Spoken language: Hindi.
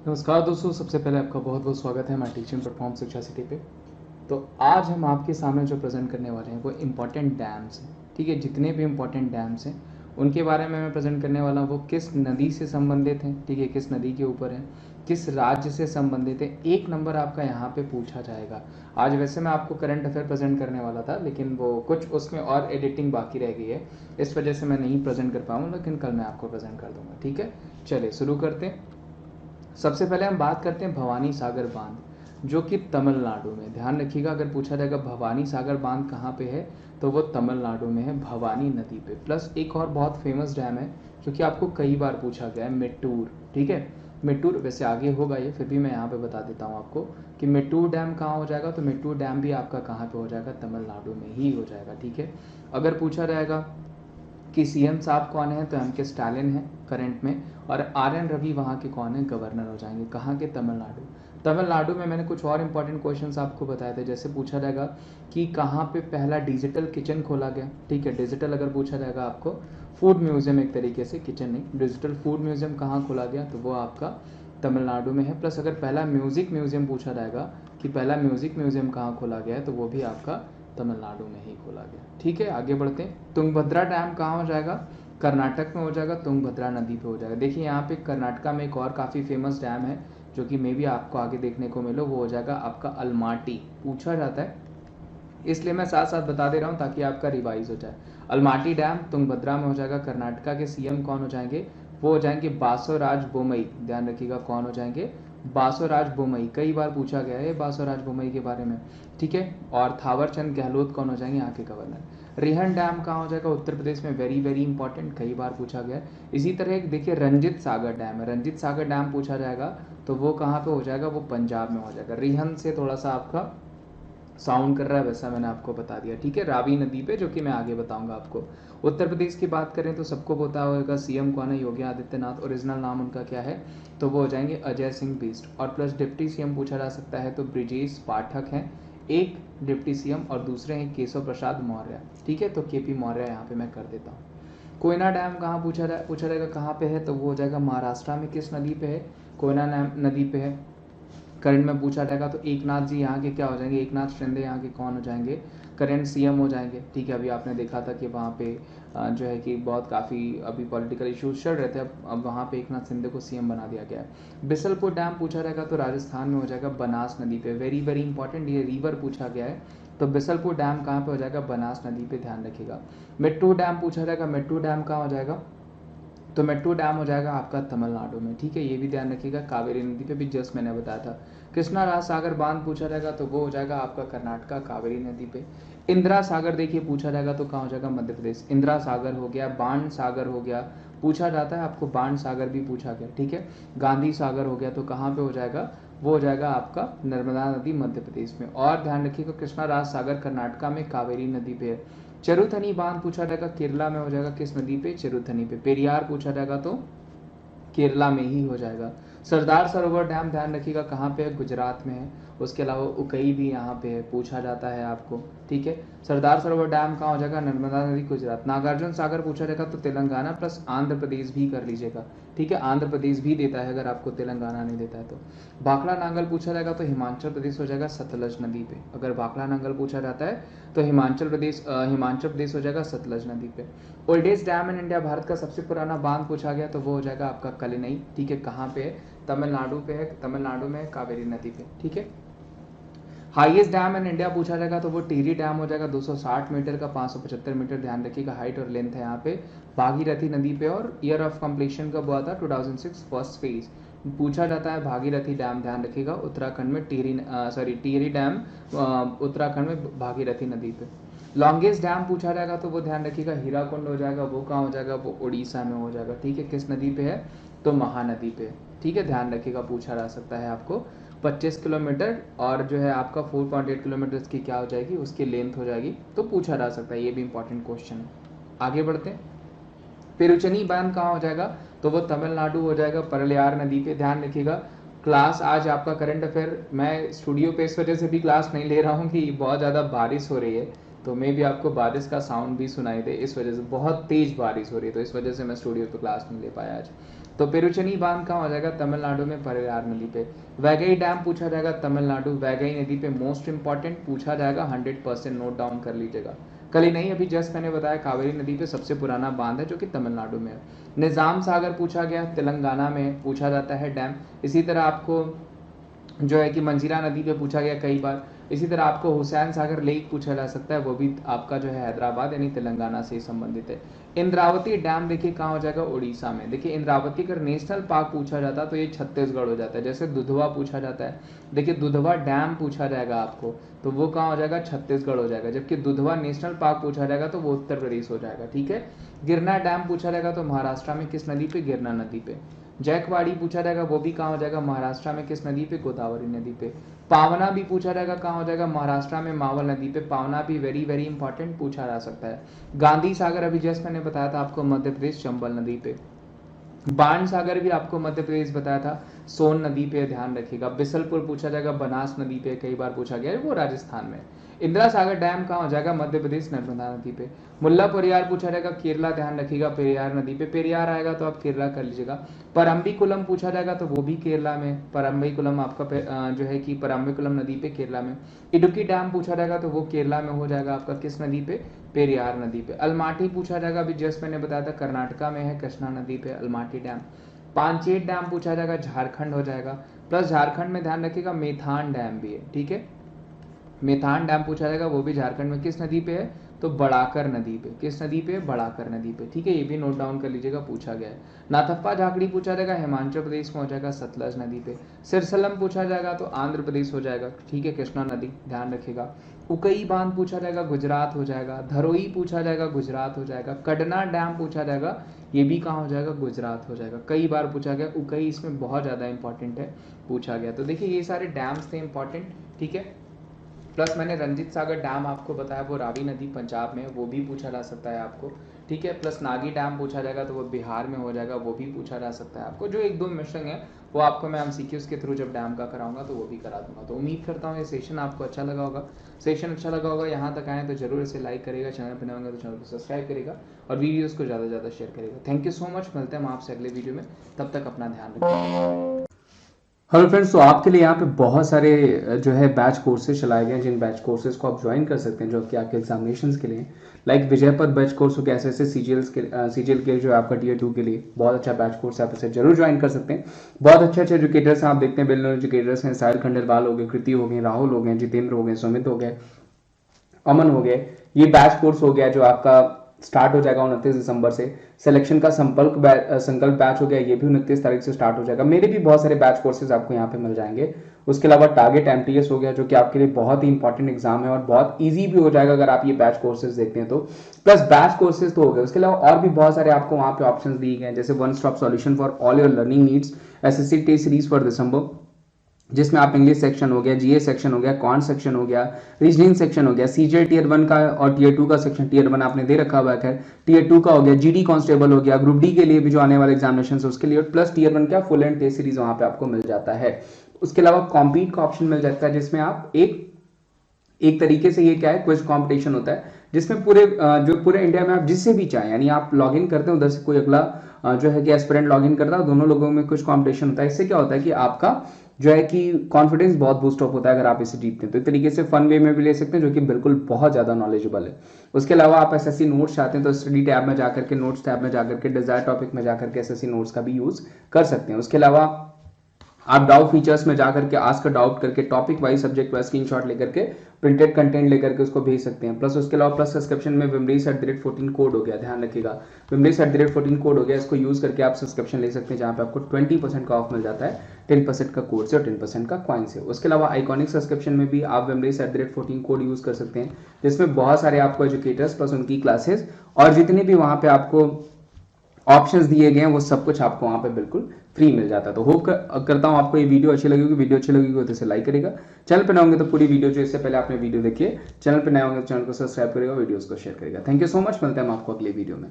नमस्कार दोस्तों, सबसे पहले आपका बहुत बहुत स्वागत है हमारे टीचिंग प्लेटफॉर्म शिक्षा सिटी पे। तो आज हम आपके सामने जो प्रेजेंट करने वाले हैं वो इम्पॉर्टेंट डैम्स हैं। ठीक है, जितने भी इम्पॉर्टेंट डैम्स हैं उनके बारे में मैं प्रेजेंट करने वाला हूँ। वो किस नदी से संबंधित हैं, ठीक है, किस नदी के ऊपर हैं, किस राज्य से संबंधित है। एक नंबर आपका यहाँ पे पूछा जाएगा। आज वैसे मैं आपको करंट अफेयर प्रेजेंट करने वाला था, लेकिन वो कुछ उसमें और एडिटिंग बाकी रह गई है, इस वजह से मैं नहीं प्रेजेंट कर पाऊँ, लेकिन कल मैं आपको प्रेजेंट कर दूंगा। ठीक है, चलिए शुरू करते हैं। सबसे पहले हम बात करते हैं भवानी सागर बांध, जो कि तमिलनाडु में। ध्यान रखिएगा, अगर पूछा जाएगा भवानी सागर बांध कहाँ पे है, तो वो तमिलनाडु में है, भवानी नदी पे। प्लस एक और बहुत फेमस डैम है जो कि आपको कई बार पूछा गया है, मेट्टूर। ठीक है, मेट्टूर वैसे आगे होगा ये, फिर भी मैं यहाँ पे बता देता हूँ आपको कि मेट्टूर डैम कहाँ हो जाएगा। तो मेट्टूर डैम भी आपका कहाँ पे हो जाएगा, तमिलनाडु में ही हो जाएगा। ठीक है, अगर पूछा जाएगा कि सीएम साहब कौन है, तो एम के स्टालिन है करंट में, और आर एन रवि वहाँ के कौन है, गवर्नर हो जाएंगे। कहाँ के, तमिलनाडु। तमिलनाडु में मैंने कुछ और इंपॉर्टेंट क्वेश्चंस आपको बताए थे, जैसे पूछा जाएगा कि कहाँ पे पहला डिजिटल किचन खोला गया। ठीक है, डिजिटल अगर पूछा जाएगा आपको, फूड म्यूजियम एक तरीके से, किचन नहीं, डिजिटल फूड म्यूजियम कहाँ खोला गया, तो वो आपका तमिलनाडु में है। प्लस अगर पहला म्यूजिक म्यूजियम पूछा जाएगा कि पहला म्यूजिक म्यूजियम कहाँ खोला गया है, तो वो भी आपका तमिलनाडु में ही खोला गया। ठीक है, आगे बढ़ते हैं। तुंगभद्रा डैम कहाँ हो जाएगा, कर्नाटक में हो जाएगा, तुंगभद्रा नदी पे हो जाएगा। देखिए यहाँ पे कर्नाटका में एक और काफ़ी फेमस डैम है जो कि मे भी आपको आगे देखने को मिलो, वो हो जाएगा आपका अलमाटी। पूछा जाता है, इसलिए मैं साथ साथ बता दे रहा हूँ ताकि आपका रिवाइज हो जाए। अलमाटी डैम तुंगभद्रा में हो जाएगा। कर्नाटका के सीएम कौन हो जाएंगे, वो हो जाएंगे बासवराज बोमई। ध्यान रखिएगा कौन हो जाएंगे, बासवराज बोमई। कई बार पूछा गया है बासवराज बोमई के बारे में। ठीक है, और थावरचंद गहलोत कौन हो जाएंगे, यहाँ के गवर्नर। रिहन डैम कहाँ हो जाएगा, उत्तर प्रदेश में। वेरी वेरी इंपॉर्टेंट, कई बार पूछा गया है। इसी तरह एक देखिए रंजित सागर डैम है, रंजित सागर डैम पूछा जाएगा तो वो कहाँ पे हो जाएगा, वो पंजाब में हो जाएगा। रिहन से थोड़ा सा आपका साउंड कर रहा है, वैसा मैंने आपको बता दिया। ठीक है, रावी नदी पे, जो कि मैं आगे बताऊंगा आपको। उत्तर प्रदेश की बात करें तो सबको पता होगा सीएम कौन है, योगी आदित्यनाथ। ओरिजिनल नाम उनका क्या है, तो वो हो जाएंगे अजय सिंह बिष्ट। और प्लस डिप्टी सीएम पूछा जा सकता है तो ब्रिजेश पाठक हैं एक डिप्टी सीएम, और दूसरे हैं केशव प्रसाद मौर्य। ठीक है, तो केपी मौर्य यहाँ पे मैं कर देता हूँ। कोयना डैम कहाँ पूछा जाएगा कहाँ पे है, तो वो हो जाएगा महाराष्ट्र में। किस नदी पे है, कोयना नदी पे है। करंट में पूछा जाएगा तो एकनाथ जी यहाँ के क्या हो जाएंगे, एकनाथ शिंदे यहाँ के कौन हो जाएंगे, करंट सीएम हो जाएंगे। ठीक है, अभी आपने देखा था कि वहाँ पे जो है कि बहुत काफ़ी अभी पॉलिटिकल इश्यूज चल रहे थे, अब वहाँ पे एकनाथ शिंदे को सीएम बना दिया गया है। बिसलपुर डैम पूछा जाएगा तो राजस्थान में हो जाएगा, बनास नदी पे। वेरी वेरी इंपॉर्टेंट, ये रिवर पूछा गया है, तो बिसलपुर डैम कहाँ पे हो जाएगा, बनास नदी पे। ध्यान रखिएगा। मेट्टूर डैम पूछा जाएगा, मेट्टूर डैम कहाँ हो जाएगा, तो मेट्रो डैम हो जाएगा आपका तमिलनाडु में। ठीक है, ये भी ध्यान रखिएगा, कावेरी नदी पे भी जस्ट मैंने बताया था। कृष्णा राज सागर बांध पूछा जाएगा तो वो हो जाएगा आपका कर्नाटका, कावेरी नदी पे। इंदिरा सागर देखिए पूछा जाएगा तो कहाँ हो जाएगा, मध्य प्रदेश। इंदिरा सागर हो गया, बाण सागर हो गया, पूछा जाता है आपको, बाण सागर भी पूछा गया। ठीक है, गांधी सागर हो गया, तो कहाँ पे हो जाएगा, वो हो जाएगा आपका नर्मदा नदी मध्य प्रदेश में। और ध्यान रखिएगा कृष्णा राज सागर कर्नाटका में, कावेरी नदी पे है। चरुथनी बांध पूछा जाएगा, केरला में हो जाएगा, किस नदी पे, चरुथनी पे। पेरियार पूछा जाएगा तो केरला में ही हो जाएगा। सरदार सरोवर डैम ध्यान रखिएगा कहाँ पे है, गुजरात में है। उसके अलावा उकई भी यहाँ पे है, पूछा जाता है आपको। ठीक है, सरदार सरोवर डैम कहाँ हो जाएगा, नर्मदा नदी, गुजरात। नागार्जुन सागर पूछा जाएगा तो तेलंगाना प्लस आंध्र प्रदेश भी कर लीजिएगा। ठीक है, आंध्र प्रदेश भी देता है अगर आपको तेलंगाना नहीं देता है तो। भाखड़ा नांगल पूछा जाएगा तो हिमाचल प्रदेश हो जाएगा, सतलज नदी पे। अगर भाखड़ा नांगल पूछा जाता है तो हिमाचल प्रदेश हो जाएगा, सतलज नदी पे। Oldest dam in India, Bharat का सबसे पुराना बांध पूछा गया तो वो हो जाएगा आपका कलिनई। ठीक है, कहाँ पे है, तमिलनाडु पे है, तमिलनाडु में कावेरी नदी पे। ठीक है, हाईएस्ट डैम इन इंडिया पूछा जाएगा तो वो टिहरी डैम हो जाएगा, 260 मीटर का, 575 मीटर। ध्यान रखिएगा हाइट और लेंथ है यहाँ पे, भागीरथी नदी पे। और ईयर ऑफ कंप्लीशन कब हुआ था, 2006 फर्स्ट फेज पूछा जाता है। भागीरथी डैम ध्यान रखिएगा उत्तराखंड में, टिहरी डैम उत्तराखंड में, भागीरथी नदी पे। लॉन्गेस्ट डैम पूछा जाएगा तो वो ध्यान रखिएगा हीराकुंड हो जाएगा, वो कहाँ हो जाएगा, वो उड़ीसा में हो जाएगा। ठीक है, किस नदी पे है, तो महानदी पे। ठीक है, ध्यान रखिएगा, पूछा जा सकता है आपको। 25 किलोमीटर और जो है आपका 4.8 किलोमीटर की क्या हो जाएगी, उसकी लेंथ हो जाएगी, तो पूछा जा सकता है, ये भी इंपॉर्टेंट क्वेश्चन है। आगे बढ़ते हैं। पेरुचनी बांध कहाँ हो जाएगा, तो वो तमिलनाडु हो जाएगा, परलियार नदी पे। ध्यान रखिएगा, क्लास आज आपका करंट अफेयर मैं स्टूडियो पे इस वजह से भी क्लास नहीं ले रहा हूँ कि बहुत ज़्यादा बारिश हो रही है, तो मे भी आपको बारिश का साउंड भी सुनाई दे, इस वजह से बहुत तेज बारिश हो रही है, तो इस वजह से मैं स्टूडियो पे क्लास नहीं ले पाया आज। तो पेरुचनी बांध कहाँ हो जाएगा? तमिलनाडु में, पेरियार नदी पे। वैगई डैम पूछा जाएगा तमिलनाडु, वैगई नदी पे मोस्ट इंपॉर्टेंट पूछा जाएगा, 100% नोट डाउन कर लीजिएगा। कल ही नहीं, अभी जस्ट मैंने बताया कावेरी नदी पे सबसे पुराना बांध है जो कि तमिलनाडु में है। निजाम सागर पूछा गया, तेलंगाना में पूछा जाता है डैम। इसी तरह आपको जो है कि मंजीरा नदी पे पूछा गया कई बार। इसी तरह आपको हुसैन सागर लेक पूछा जा सकता है, वो भी आपका जो है हैदराबाद यानी तेलंगाना से संबंधित है। इंद्रावती डैम देखिए कहाँ हो जाएगा? उड़ीसा में। देखिए इंद्रावती अगर नेशनल पार्क पूछा जाता तो ये छत्तीसगढ़ हो जाता है। जैसे दुधवा पूछा जाता है, देखिए दुधवा डैम पूछा जाएगा आपको, तो वो कहाँ हो जाएगा? छत्तीसगढ़ हो जाएगा। जबकि दुधवा नेशनल पार्क पूछा जाएगा तो वो उत्तर प्रदेश हो जाएगा। ठीक है। गिरना डैम पूछा जाएगा तो महाराष्ट्र में, किस नदी पे? गिरना नदी पे। जैकवाड़ी पूछा जाएगा, वो भी कहाँ हो जाएगा? महाराष्ट्र में, किस नदी पे? गोदावरी नदी पे। पावना भी पूछा जाएगा, कहाँ हो जाएगा? महाराष्ट्र में, मावल नदी पे। पावना भी वेरी वेरी इंपॉर्टेंट पूछा जा सकता है। गांधी सागर अभी जस्ट मैंने बताया था आपको, मध्य प्रदेश, चंबल नदी पे। बाण सागर भी आपको मध्य प्रदेश बताया था, सोन नदी पे, ध्यान रखिएगा। बिसलपुर पूछा जाएगा, बनास नदी पे, कई बार पूछा गया है, वो राजस्थान में। इंदिरा सागर डैम कहाँ हो जाएगा? मध्य प्रदेश, नर्मदा नदी पे। मुल्ला पेरियार पूछा जाएगा, केरला, ध्यान रखिएगा, पेरियार नदी पे। पेरियार आएगा तो आप केरला कर लीजिएगा। परम्बिकुलम पूछा जाएगा तो वो भी केरला में। परम्बिकुलम आपका जो है कि परम्बिकुलम नदी पे, केरला में। इडुक्की डैम पूछा जाएगा तो वो केरला में हो जाएगा आपका, किस नदी पे? पेरियार नदी पे। अलमाटी पूछा जाएगा, अभी जस्ट मैंने बताया था कर्नाटका में है, कृष्णा नदी पे अलमाटी डैम। पांचेत डैम पूछा जाएगा, झारखंड हो जाएगा। प्लस झारखंड में ध्यान रखिएगा मेथान डैम भी है। ठीक है, मेथान डैम पूछा जाएगा, वो भी झारखंड में, किस नदी पे है? तो बड़ाकर नदी पे। किस नदी पे? बड़ाकर नदी पे। ठीक है, ये भी नोट डाउन कर लीजिएगा, पूछा गया है। नाथप्पा झाकड़ी पूछा जाएगा, हिमाचल प्रदेश में हो जाएगा, सतलज नदी पे। सिरसलम पूछा जाएगा तो आंध्र प्रदेश हो जाएगा। ठीक है, कृष्णा नदी, ध्यान रखिएगा। उकई बांध पूछा जाएगा, गुजरात हो जाएगा। धरोई पूछा जाएगा, गुजरात हो जाएगा। कडना डैम पूछा जाएगा, ये भी कहाँ हो जाएगा? गुजरात हो जाएगा। कई बार पूछा गया, उकई इसमें बहुत ज़्यादा इंपॉर्टेंट है, पूछा गया। तो देखिए ये सारे डैम्स थे इंपॉर्टेंट। ठीक है, प्लस मैंने रंजीत सागर डैम आपको बताया, वो रावी नदी पंजाब में, वो भी पूछा जा सकता है आपको। ठीक है, प्लस नागी डैम पूछा जाएगा तो वो बिहार में हो जाएगा, वो भी पूछा जा सकता है आपको। जो एक दो मिशन है वो आपको मैं एमसीक्यूज के थ्रू जब डैम का कराऊंगा तो वो भी करा दूंगा। तो उम्मीद करता हूँ ये सेशन आपको अच्छा लगा होगा। सेशन अच्छा लगा होगा, यहाँ तक आए तो जरूर इसे लाइक करेगा, चैनल पर नए होंगे तो चैनल को सब्सक्राइब करेगा और वीडियोज़ को ज़्यादा से ज़्यादा शेयर करेगा। थैंक यू सो मच, मिलते हैं हम आपसे अगले वीडियो में, तब तक अपना ध्यान रखिए। हेलो फ्रेंड्स, तो आपके लिए यहाँ पे बहुत सारे जो है बैच कोर्सेज चलाए गए हैं, जिन बैच कोर्सेज को आप ज्वाइन कर सकते हैं जो कि आपके एग्जामिनेशंस के लिए। लाइक विजयपथ बैच कोर्स हो गया, ऐसे सीजीएल के जो आपका टीयर 2 के लिए बहुत अच्छा बैच कोर्स है, आप इसे जरूर ज्वाइन कर सकते हैं। बहुत अच्छे अच्छे एजुकेटर्स हैं, आप देखते हैं वेल नोन एजुकेटर्स हैं, साहिल खंडेलवाल हो गए, कृति हो गए, राहुल हो गए, जितेंद्र हो गए, सुमित हो गए, अमन हो गए। ये बैच कोर्स हो गया जो आपका स्टार्ट हो जाएगा 29 दिसंबर से। सिलेक्शन का संकल्प बैच हो गया, ये भी 29 तारीख से स्टार्ट हो जाएगा। मेरे भी बहुत सारे बैच कोर्सेज आपको यहाँ पे मिल जाएंगे। उसके अलावा टारगेट एमटीएस हो गया जो कि आपके लिए बहुत ही इंपॉर्टेंट एग्जाम है और बहुत ईजी भी हो जाएगा अगर आप ये बैच कोर्सेज देखते हैं तो। प्लस बैच कोर्सेज तो हो गए, उसके अलावा और भी बहुत सारे आपको वहाँ पे ऑप्शन दिए गए, जैसे one stop solution for all your learning needs, SSC test series for December, जिसमें आप इंग्लिश सेक्शन हो गया, जीए सेक्शन हो गया, कॉन्ट सेक्शन हो गया, रीजनिंग सेक्शन हो गया, सीजे टीयर 1 का और टीयर 2 का सेक्शन, टीयर 1 आपने दे रखा हुआ है, टीयर 2 का हो गया, जीडी कांस्टेबल हो गया, ग्रुप डी के लिए भी जो आने वाले एग्जामिनेशन है उसके लिए, प्लस टीयर 1 का फुल एंड टेस्ट सीरीज वहां पे आपको मिल जाता है। उसके अलावा कॉम्पीट का ऑप्शन मिल जाता है, जिसमें आप एक तरीके से ये क्या है, क्विज कॉम्पिटिशन होता है, जिसमें पूरे इंडिया में आप जिससे भी चाहें, यानी आप लॉग इन करते हैं, उधर से कोई अगला जो है कि एस्पिरेंट लॉग इन करता है, दोनों लोगों में कुछ कॉम्पिटिशन होता है। इससे क्या होता है कि आपका जो है कि कॉन्फिडेंस बहुत बूस्ट अप होता है अगर आप इसे जीतते हैं। तो एक तरीके से फन वे में भी ले सकते हैं, जो कि बिल्कुल बहुत ज्यादा नॉलेजेबल है। उसके अलावा आप एसएससी नोट्स चाहते हैं तो स्टडी टैब में जाकर के, नोट्स टैब में जाकर के, डिजायर टॉपिक में जाकर के एसएससी नोट्स का भी यूज कर सकते हैं। उसके अलावा आप डाउट फीचर्स में जाकर के आस्क डाउट करके topic wise, subject wise screenshot लेकर के, प्रिंटेड कंटेंट लेकर के उसको भेज सकते हैं। प्लस उसके अलावा प्लस सब्सक्रिप्शन में विमरीस@14 कोड हो गया, ध्यान रखिएगा, विमरीस@14 कोड हो गया, इसको यूज करके आप सब्सक्रिप्शन ले सकते हैं, जहां पे आपको 20% का ऑफ मिल जाता है, 10% का कोड से और 10% का कॉइन से। उसके अलावा आइकॉनिक सब्सक्रिप्शन में भी आप विमरीस@14 कोड यूज कर सकते हैं, जिसमें बहुत सारे आपको एजुकेटर्स प्लस उनकी क्लासेस और जितने भी वहां पे आपको ऑप्शंस दिए गए हैं वो सब कुछ आपको वहां पे बिल्कुल फ्री मिल जाता है। तो होप करता हूं आपको ये वीडियो अच्छी लगेगी। वीडियो अच्छी लगेगी तो इसे लाइक करेगा, चैनल पे नए होंगे तो पूरी वीडियो जो इससे पहले आपने वीडियो देखी है, चैनल पे नए होंगे तो चैनल को सब्सक्राइब करेगा, वीडियोस को शेयर करेगा। थैंक यू सो मच, मिलते हैं हम आपको अगली वीडियो में।